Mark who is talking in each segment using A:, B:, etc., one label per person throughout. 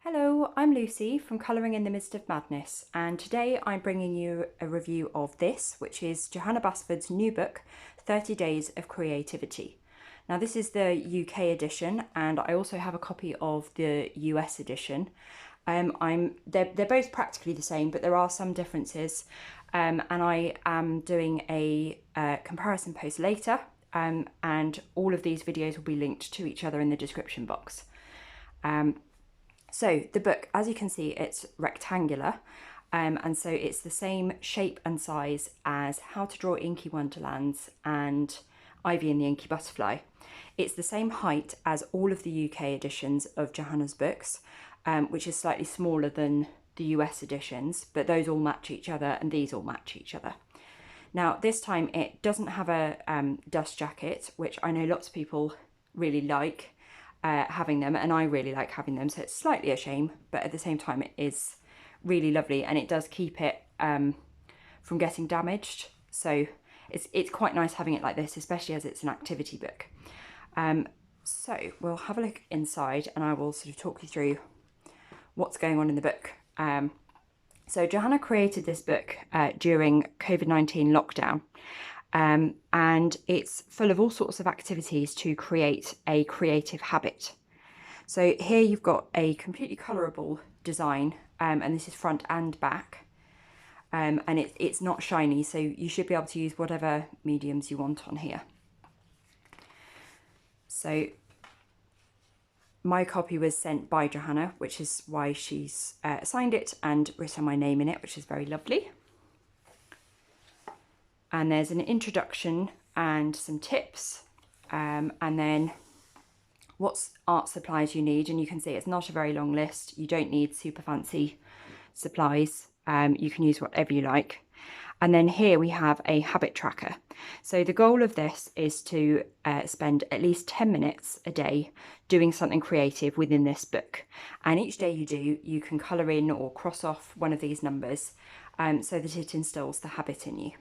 A: Hello, I'm Lucy from Colouring in the Midst of Madness, and today I'm bringing you a review of this, which is Johanna Basford's new book, 30 Days of Creativity. Now this is the UK edition, and I also have a copy of the US edition. They're both practically the same, but there are some differences, and I am doing a comparison post later, and all of these videos will be linked to each other in the description box. So the book, as you can see, it's rectangular, and so it's the same shape and size as How to Draw Inky Wonderlands and Ivy and the Inky Butterfly. It's the same height as all of the UK editions of Johanna's books, which is slightly smaller than the US editions, but those all match each other and these all match each other. Now this time it doesn't have a dust jacket, which I know lots of people really like. Having them, and I really like having them, so it's slightly a shame, but at the same time it is really lovely, and it does keep it from getting damaged, so it's quite nice having it like this, especially as it's an activity book. So we'll have a look inside and I will sort of talk you through what's going on in the book. So Johanna created this book during COVID-19 lockdown. And it's full of all sorts of activities to create a creative habit. So here you've got a completely colourable design, and this is front and back, and it's not shiny, so you should be able to use whatever mediums you want on here. So my copy was sent by Johanna, which is why she's signed it and written my name in it, which is very lovely. And there's an introduction and some tips, and then what art supplies you need, and you can see it's not a very long list. You don't need super fancy supplies, you can use whatever you like. And then here we have a habit tracker. So the goal of this is to spend at least 10 minutes a day doing something creative within this book, and each day you do, you can colour in or cross off one of these numbers, so that it instills the habit in you.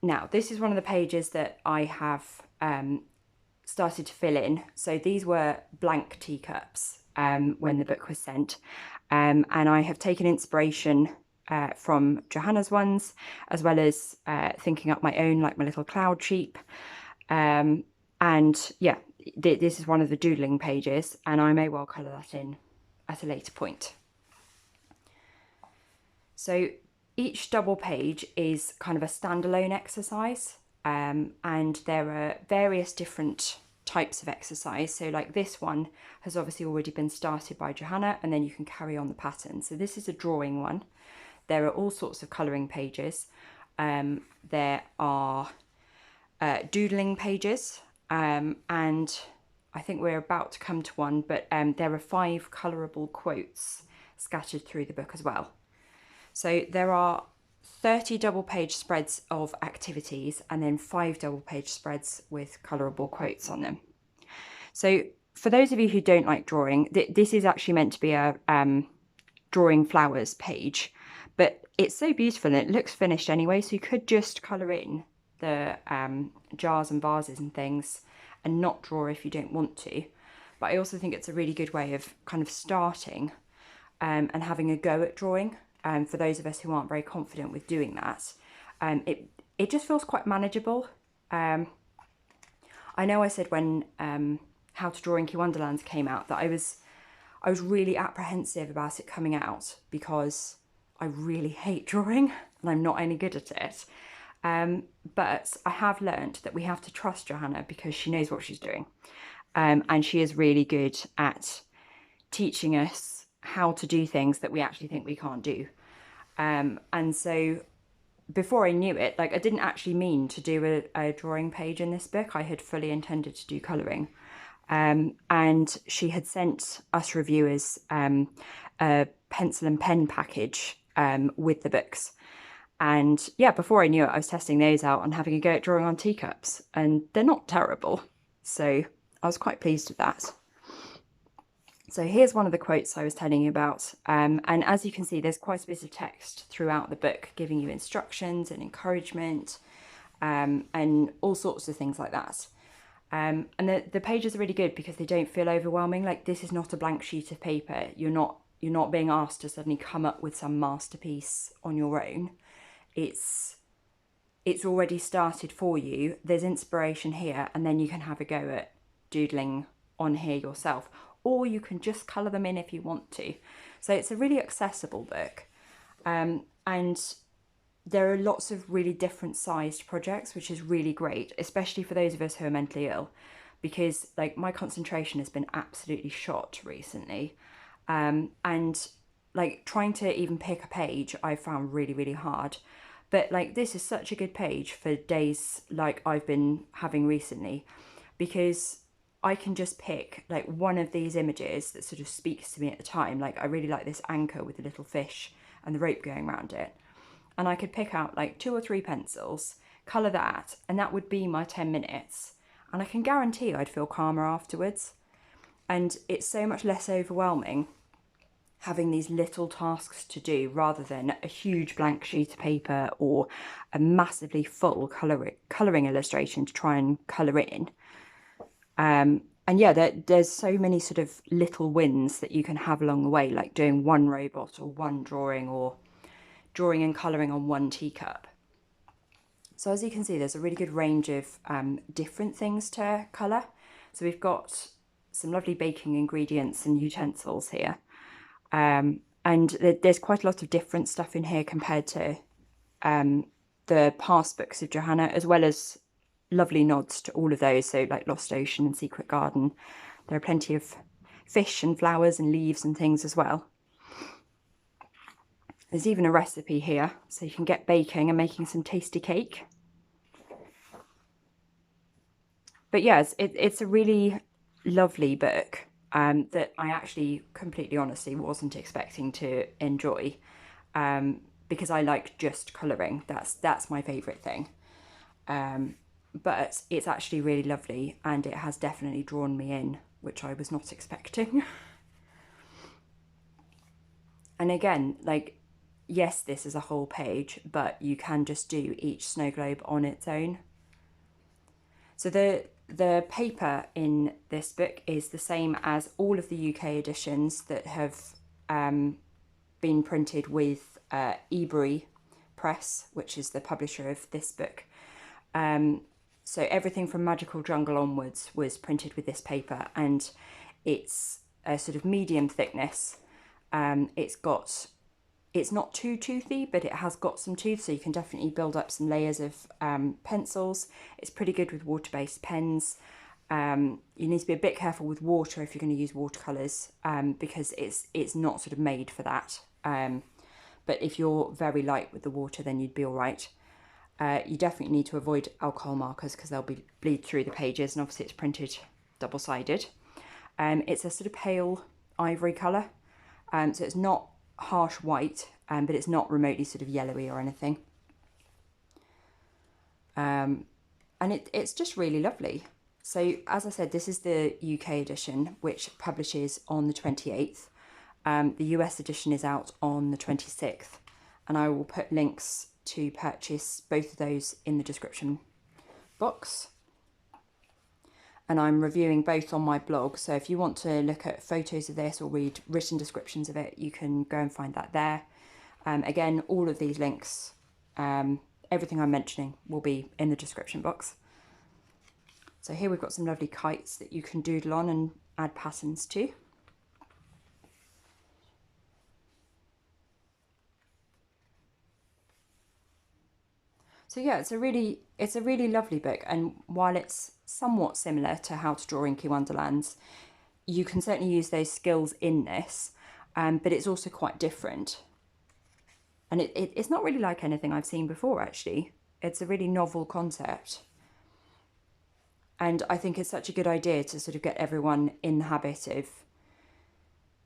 A: Now, this is one of the pages that I have started to fill in. So these were blank teacups when the book was sent. And I have taken inspiration from Johanna's ones, as well as thinking up my own, like my little cloud sheep. And yeah, this is one of the doodling pages, and I may well colour that in at a later point. So each double page is kind of a standalone exercise, and there are various different types of exercise. So like this one has obviously already been started by Johanna, and then you can carry on the pattern. So this is a drawing one. There are all sorts of colouring pages. There are doodling pages, and I think we're about to come to one, but there are 5 colourable quotes scattered through the book as well. So there are 30 double page spreads of activities, and then 5 double page spreads with colourable quotes on them. So for those of you who don't like drawing, this is actually meant to be a drawing flowers page, but it's so beautiful and it looks finished anyway, so you could just colour in the jars and vases and things and not draw if you don't want to. But I also think it's a really good way of kind of starting and having a go at drawing. For those of us who aren't very confident with doing that, it just feels quite manageable. I know I said when How to Draw Inky Wonderlands came out that I was really apprehensive about it coming out because I really hate drawing and I'm not any good at it. But I have learned that we have to trust Johanna because she knows what she's doing, and she is really good at teaching us how to do things that we actually think we can't do. And so before I knew it, like I didn't actually mean to do a drawing page in this book. I had fully intended to do colouring. And she had sent us reviewers a pencil and pen package with the books. And yeah, before I knew it, I was testing those out and having a go at drawing on teacups, and they're not terrible. So I was quite pleased with that. So here's one of the quotes I was telling you about, and as you can see, there's quite a bit of text throughout the book giving you instructions and encouragement, and all sorts of things like that. And the pages are really good because they don't feel overwhelming. Like, this is not a blank sheet of paper. You're not being asked to suddenly come up with some masterpiece on your own. It's already started for you. There's inspiration here, and then you can have a go at doodling on here yourself, or you can just colour them in if you want to. So it's a really accessible book, and there are lots of really different sized projects, which is really great, especially for those of us who are mentally ill, because like my concentration has been absolutely shot recently, and like trying to even pick a page I found really, really hard. But like, this is such a good page for days like I've been having recently, because I can just pick like one of these images that sort of speaks to me at the time. Like, I really like this anchor with the little fish and the rope going around it. And I could pick out like 2 or 3 pencils, colour that, and that would be my 10 minutes. And I can guarantee I'd feel calmer afterwards. And it's so much less overwhelming having these little tasks to do rather than a huge blank sheet of paper or a massively full colouring illustration to try and colour in. And yeah, there's so many sort of little wins that you can have along the way, like doing one robot or one drawing, or drawing and colouring on one teacup. So as you can see, there's a really good range of different things to colour. So we've got some lovely baking ingredients and utensils here. And there's quite a lot of different stuff in here compared to the past books of Johanna, as well as lovely nods to all of those. So like Lost Ocean and Secret Garden. There are plenty of fish and flowers and leaves and things as well. There's even a recipe here, so you can get baking and making some tasty cake. But yes, it's a really lovely book that I actually, completely honestly, wasn't expecting to enjoy, because I like just colouring. That's my favourite thing. But it's actually really lovely, and it has definitely drawn me in, which I was not expecting. And again, like, yes, this is a whole page, but you can just do each snow globe on its own. So the paper in this book is the same as all of the UK editions that have been printed with Ebury Press, which is the publisher of this book. So everything from Magical Jungle onwards was printed with this paper, and it's a sort of medium thickness. It's not too toothy, but it has got some tooth, so you can definitely build up some layers of pencils. It's pretty good with water-based pens. You need to be a bit careful with water if you're going to use watercolours, because it's not sort of made for that. But if you're very light with the water, then you'd be all right. You definitely need to avoid alcohol markers because they'll bleed through the pages, and obviously it's printed double-sided. It's a sort of pale ivory colour, so it's not harsh white, but it's not remotely sort of yellowy or anything. And it's just really lovely. So as I said, this is the UK edition, which publishes on the 28th. The US edition is out on the 26th, and I will put links to purchase both of those in the description box. And I'm reviewing both on my blog, so if you want to look at photos of this or read written descriptions of it, you can go and find that there. Again, all of these links, everything I'm mentioning, will be in the description box. So here we've got some lovely kites that you can doodle on and add patterns to. So yeah, it's a really lovely book, and while it's somewhat similar to How to Draw Inky Wonderlands, you can certainly use those skills in this, but it's also quite different. And it's not really like anything I've seen before, actually. It's a really novel concept. And I think it's such a good idea to sort of get everyone in the habit of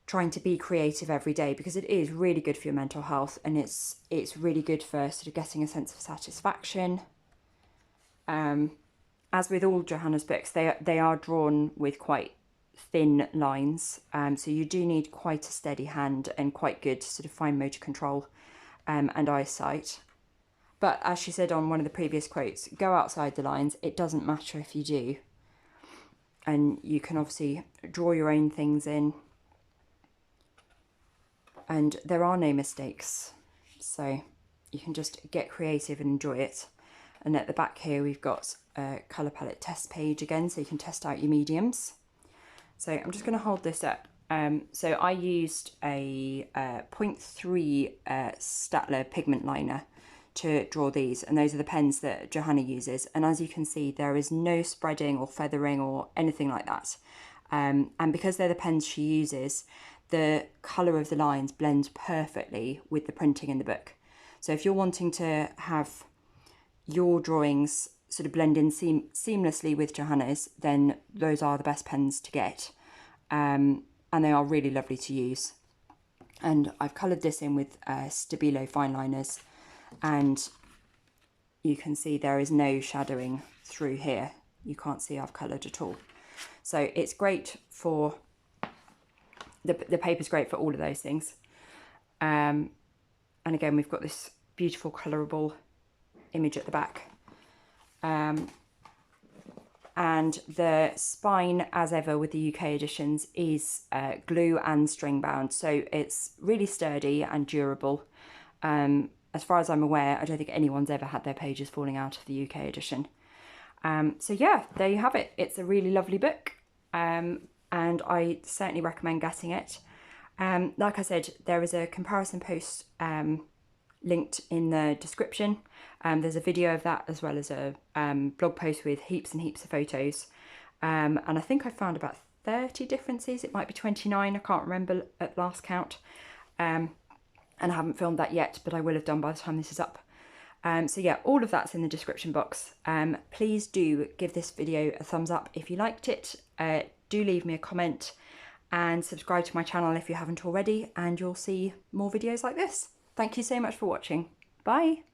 A: trying to be creative every day, because it is really good for your mental health, and it's really good for sort of getting a sense of satisfaction. As with all Johanna's books, they are drawn with quite thin lines, so you do need quite a steady hand and quite good sort of fine motor control and eyesight. But as she said on one of the previous quotes, go outside the lines. It doesn't matter if you do. and you can obviously draw your own things in, and there are no mistakes, so you can just get creative and enjoy it. And at the back here we've got a colour palette test page again, so you can test out your mediums. So I'm just going to hold this up. So I used a 0.3 Staedtler pigment liner to draw these, and those are the pens that Johanna uses, and as you can see there is no spreading or feathering or anything like that, and because they're the pens she uses, the colour of the lines blend perfectly with the printing in the book. So if you're wanting to have your drawings sort of blend in seamlessly with Johanna's, then those are the best pens to get, and they are really lovely to use. And I've coloured this in with Stabilo fine liners, and you can see there is no shadowing through here. You can't see I've coloured at all. So it's great for, the paper's great for all of those things. And again, we've got this beautiful colourable image at the back. And the spine, as ever with the UK editions, is glue and string bound, so it's really sturdy and durable. As far as I'm aware, I don't think anyone's ever had their pages falling out of the UK edition. So yeah, there you have it. It's a really lovely book, and I certainly recommend getting it. Like I said, there is a comparison post linked in the description. There's a video of that, as well as a blog post with heaps and heaps of photos. And I think I found about 30 differences. It might be 29, I can't remember at last count. And I haven't filmed that yet, but I will have done by the time this is up. So yeah, all of that's in the description box. Please do give this video a thumbs up if you liked it. Do leave me a comment and subscribe to my channel if you haven't already, and you'll see more videos like this. Thank you so much for watching. Bye.